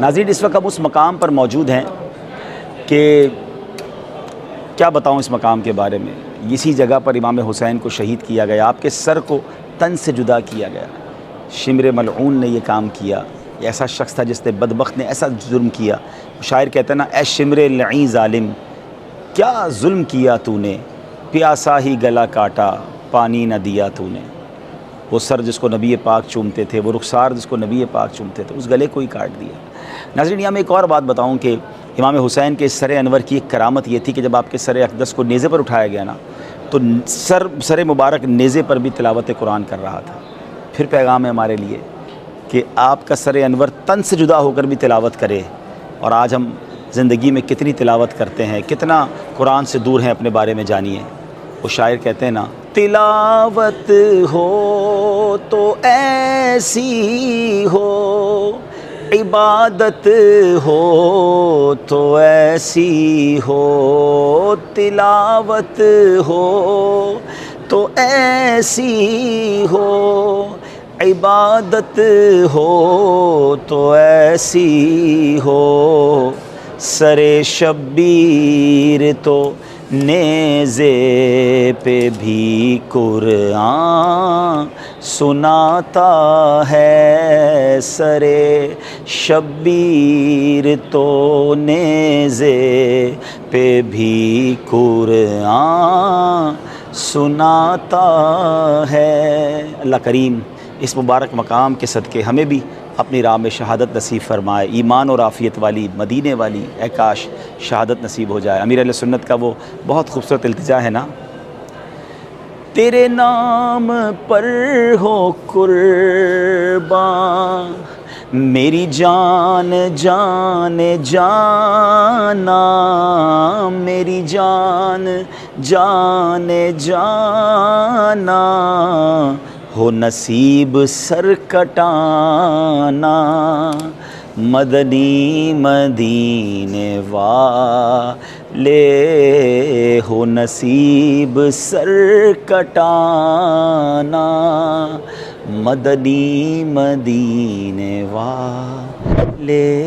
ناظرین اس وقت ہم اس مقام پر موجود ہیں کہ کیا بتاؤں اس مقام کے بارے میں. اسی جگہ پر امام حسین کو شہید کیا گیا، آپ کے سر کو تن سے جدا کیا گیا. شمر ملعون نے یہ کام کیا، ایسا شخص تھا جس نے بدبخت نے ایسا ظلم کیا. شاعر کہتا ہے نا، اے شمر لعین ظالم کیا ظلم کیا تو نے، پیاسا ہی گلا کاٹا پانی نہ دیا تو نے. وہ سر جس کو نبی پاک چومتے تھے، وہ رخسار جس کو نبی پاک چومتے تھے، اس گلے کو ہی کاٹ دیا. ناظرین یہاں میں ایک اور بات بتاؤں کہ امام حسین کے سر انور کی ایک کرامت یہ تھی کہ جب آپ کے سر اقدس کو نیزے پر اٹھایا گیا نا تو سر مبارک نیزے پر بھی تلاوت قرآن کر رہا تھا. پھر پیغام ہے ہمارے لیے کہ آپ کا سر انور تن سے جدا ہو کر بھی تلاوت کرے. اور آج ہم زندگی میں کتنی تلاوت کرتے ہیں، کتنا قرآن سے دور ہیں اپنے بارے میں جانیے. وہ شاعر کہتے ہیں نا، تلاوت ہو تو ایسی ہو، عبادت ہو تو ایسی ہو، تلاوت ہو تو ایسی ہو، عبادت ہو تو ایسی ہو. سر شبیر تو نیزے پہ بھی قرآن سناتا ہے. سر شبیر تو نیزے پہ بھی قرآن سناتا ہے. اللہ کریم اس مبارک مقام کے صدقے ہمیں بھی اپنی راہ میں شہادت نصیب فرمائے. ایمان اور عافیت والی، مدینے والی، اے کاش شہادت نصیب ہو جائے. امیر اہل سنت کا وہ بہت خوبصورت التجا ہے نا، تیرے نام پر ہو قربان میری جان جان جانا، میری جان جان جانا، ہو نصیب سر کٹانا. مدنی مدینے والے ہو نصیب سر کٹانا، مدنی مدینے والے.